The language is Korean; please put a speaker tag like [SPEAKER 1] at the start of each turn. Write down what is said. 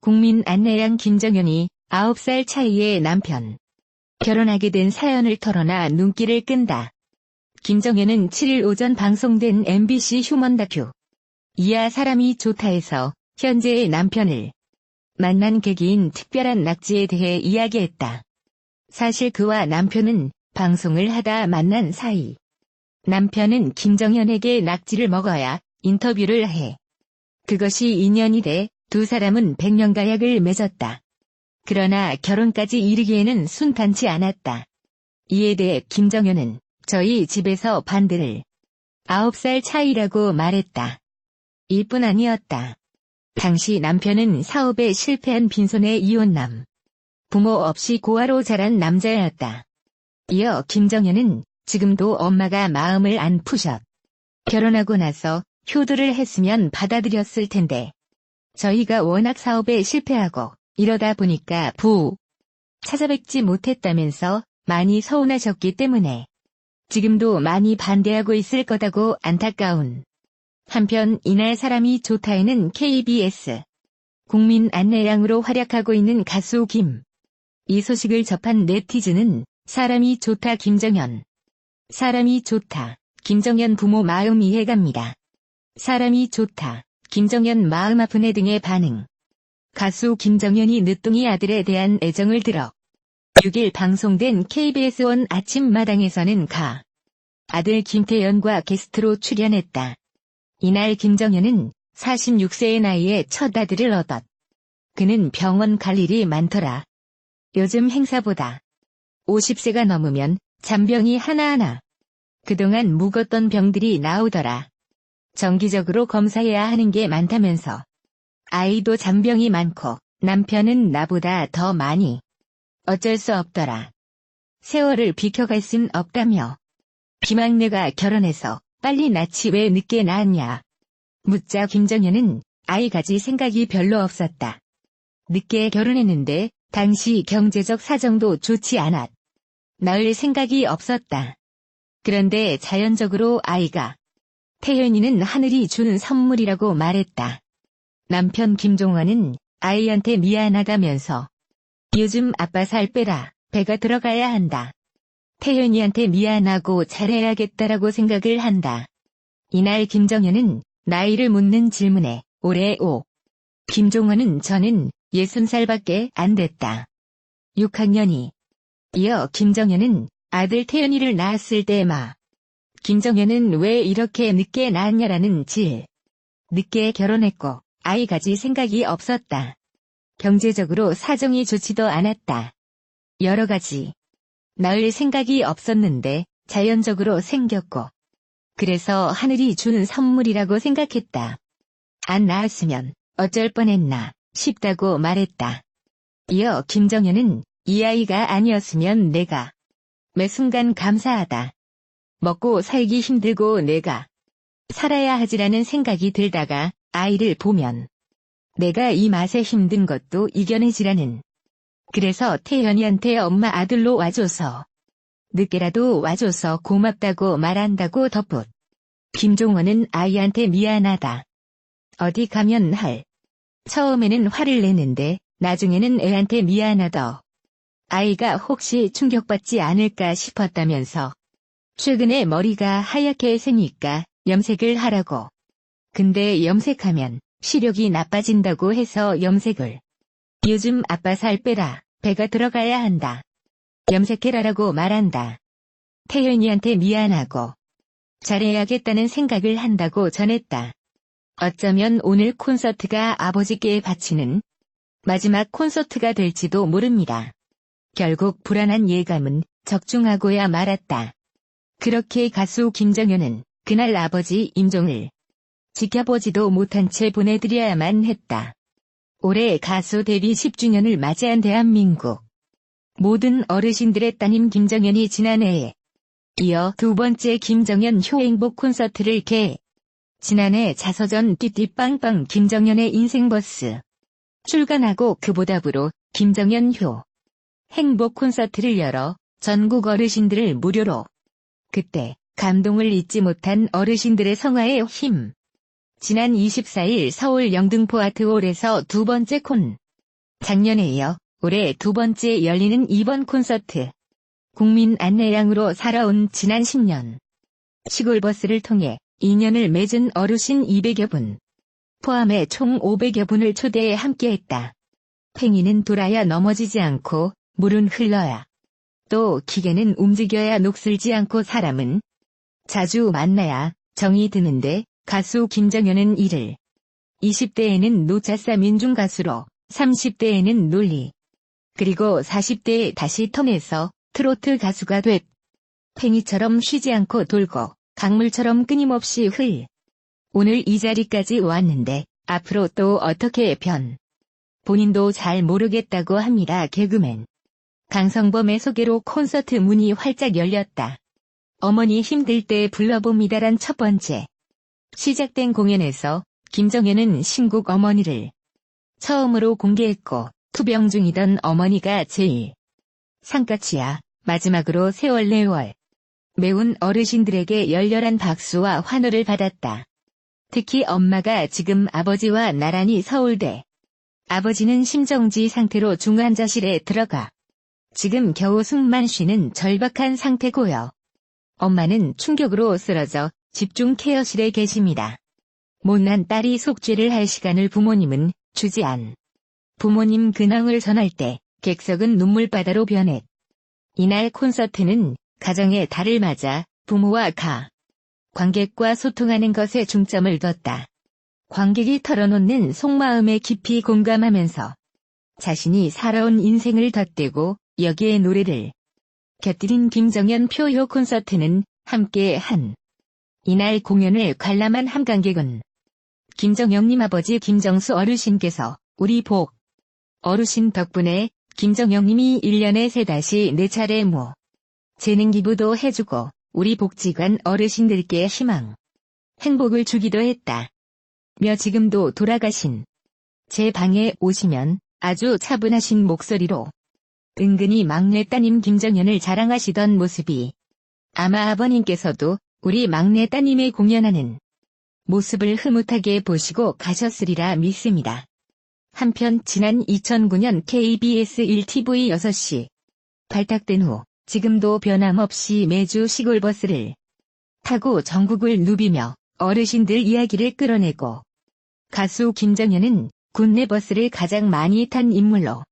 [SPEAKER 1] 국민 안내양 김정현이 9살 차이의 남편. 결혼하게 된 사연을 털어놔 눈길을 끈다. 김정현은 7일 오전 방송된 MBC 휴먼 다큐 이야 사람이 좋다에서 현재의 남편을 만난 계기인 특별한 낙지에 대해 이야기했다. 사실 그와 남편은 방송을 하다 만난 사이. 남편은 김정현에게 낙지를 먹어야 인터뷰를 해. 그것이 인연이 돼 두 사람은 백년가약을 맺었다. 그러나 결혼까지 이르기에는 순탄치 않았다. 이에 대해 김정현은 저희 집에서 반대를 9살 차이라고 말했다. 이뿐 아니었다. 당시 남편은 사업에 실패한 빈손의 이혼남. 부모 없이 고아로 자란 남자였다. 이어 김정현은 지금도 엄마가 마음을 안 푸셨. 결혼하고 나서 효도를 했으면 받아들였을 텐데. 저희가 워낙 사업에 실패하고 이러다 보니까 찾아뵙지 못했다면서 많이 서운하셨기 때문에 지금도 많이 반대하고 있을 거다고 안타까운. 한편 이날 사람이 좋다에는 KBS 국민 안내양으로 활약하고 있는 가수 김. 이 소식을 접한 네티즌은 사람이 좋다 김정현. 사람이 좋다. 김정현 부모 마음 이해갑니다. 사람이 좋다. 김정현 마음 아프네 등의 반응. 가수 김정현이 늦둥이 아들에 대한 애정을 들어 6일 방송된 KBS1 아침마당에서는 아들 김태연과 게스트로 출연했다. 이날 김정현은 46세의 나이에 첫 아들을 얻었. 그는 병원 갈 일이 많더라. 요즘 행사보다 50세가 넘으면 잔병이 하나하나. 그동안 묵었던 병들이 나오더라. 정기적으로 검사해야 하는 게 많다면서. 아이도 잔병이 많고 남편은 나보다 더 많이. 어쩔 수 없더라. 세월을 비켜갈 순 없다며. 비막내가 결혼해서 빨리 낳지 왜 늦게 낳았냐. 묻자 김정현은 아이 가질 생각이 별로 없었다. 늦게 결혼했는데 당시 경제적 사정도 좋지 않았. 낳을 생각이 없었다. 그런데 자연적으로 아이가. 태연이는 하늘이 주는 선물이라고 말했다. 남편 김종환은 아이한테 미안하다면서. 요즘 아빠 살 빼라. 배가 들어가야 한다. 태연이한테 미안하고 잘해야겠다라고 생각을 한다. 이날 김정현은 나이를 묻는 질문에 올해 김종환은 저는 60살밖에 안 됐다. 6학년이. 이어 김정현은 아들 태연이를 낳았을 때 김정현은 왜 이렇게 늦게 낳았냐라는 질. 늦게 결혼했고 아이 가질 생각이 없었다. 경제적으로 사정이 좋지도 않았다. 여러 가지. 낳을 생각이 없었는데 자연적으로 생겼고. 그래서 하늘이 주는 선물이라고 생각했다. 안 낳았으면 어쩔 뻔했나 싶다고 말했다. 이어 김정현은 이 아이가 아니었으면 내가 매 순간 감사하다. 먹고 살기 힘들고 내가 살아야 하지라는 생각이 들다가 아이를 보면 내가 이 맛에 힘든 것도 이겨내지라는. 그래서 태연이한테 엄마 아들로 와줘서 늦게라도 와줘서 고맙다고 말한다고 덧붙. 김종원은 아이한테 미안하다. 어디 가면 처음에는 화를 내는데 나중에는 애한테 미안하다. 아이가 혹시 충격받지 않을까 싶었다면서. 최근에 머리가 하얗게 새니까 염색을 하라고. 근데 염색하면 시력이 나빠진다고 해서 염색을. 요즘 아빠 살 빼라. 배가 들어가야 한다. 염색해라라고 말한다. 태연이한테 미안하고 잘해야겠다는 생각을 한다고 전했다. 어쩌면 오늘 콘서트가 아버지께 바치는 마지막 콘서트가 될지도 모릅니다. 결국 불안한 예감은 적중하고야 말았다. 그렇게 가수 김정현은 그날 아버지 임종을 지켜보지도 못한 채 보내드려야만 했다. 올해 가수 데뷔 10주년을 맞이한 대한민국 모든 어르신들의 따님 김정현이 지난해에 이어 두 번째 김정현 효 행복 콘서트를 지난해 자서전 띠띠빵빵 김정현의 인생버스 출간하고 그 보답으로 김정현 효 행복 콘서트를 열어 전국 어르신들을 무료로. 그때 감동을 잊지 못한 어르신들의 성화의 힘. 지난 24일 서울 영등포 아트홀에서 두 번째 작년에 이어 올해 두 번째 열리는 이번 콘서트. 국민 안내양으로 살아온 지난 10년. 시골버스를 통해 인연을 맺은 어르신 200여 분. 포함해 총 500여 분을 초대해 함께했다. 팽이는 돌아야 넘어지지 않고 물은 흘러야. 또 기계는 움직여야 녹슬지 않고 사람은 자주 만나야 정이 드는데 가수 김정현은 이를 20대에는 노차사 민중가수로 30대에는 논리 그리고 40대에 다시 턴해서 트로트 가수가 됐. 팽이처럼 쉬지 않고 돌고 강물처럼 끊임없이 오늘 이 자리까지 왔는데 앞으로 또 어떻게 본인도 잘 모르겠다고 합니다. 개그맨 강성범의 소개로 콘서트 문이 활짝 열렸다. 어머니 힘들 때 불러봅니다란 첫 번째. 시작된 공연에서 김정현은 신곡 어머니를 처음으로 공개했고 투병 중이던 어머니가 제일 상까치야 마지막으로 세월 매운 어르신들에게 열렬한 박수와 환호를 받았다. 특히 엄마가 지금 아버지와 나란히 서울대. 아버지는 심정지 상태로 중환자실에 들어가 지금 겨우 숨만 쉬는 절박한 상태고요. 엄마는 충격으로 쓰러져 집중 케어실에 계십니다. 못난 딸이 속죄를 할 시간을 부모님은 주지 않. 부모님 근황을 전할 때 객석은 눈물바다로 변했. 이날 콘서트는 가정의 달을 맞아 부모와 관객과 소통하는 것에 중점을 뒀다. 관객이 털어놓는 속마음에 깊이 공감하면서 자신이 살아온 인생을 덧대고 여기에 노래를 곁들인 김정현 표효 콘서트는 함께 한. 이날 공연을 관람한 한관객은 김정현님 아버지 김정수 어르신께서 우리 어르신 덕분에 김정현님이 1년에 3-4차례 재능 기부도 해주고 우리 복지관 어르신들께 희망, 행복을 주기도 했다. 지금도 돌아가신 제 방에 오시면 아주 차분하신 목소리로 은근히 막내 따님 김정현을 자랑하시던 모습이 아마 아버님께서도 우리 막내 따님의 공연하는 모습을 흐뭇하게 보시고 가셨으리라 믿습니다. 한편 지난 2009년 KBS 1TV 6시 발탁된 후 지금도 변함없이 매주 시골버스를 타고 전국을 누비며 어르신들 이야기를 끌어내고 가수 김정현은 국내 버스를 가장 많이 탄 인물로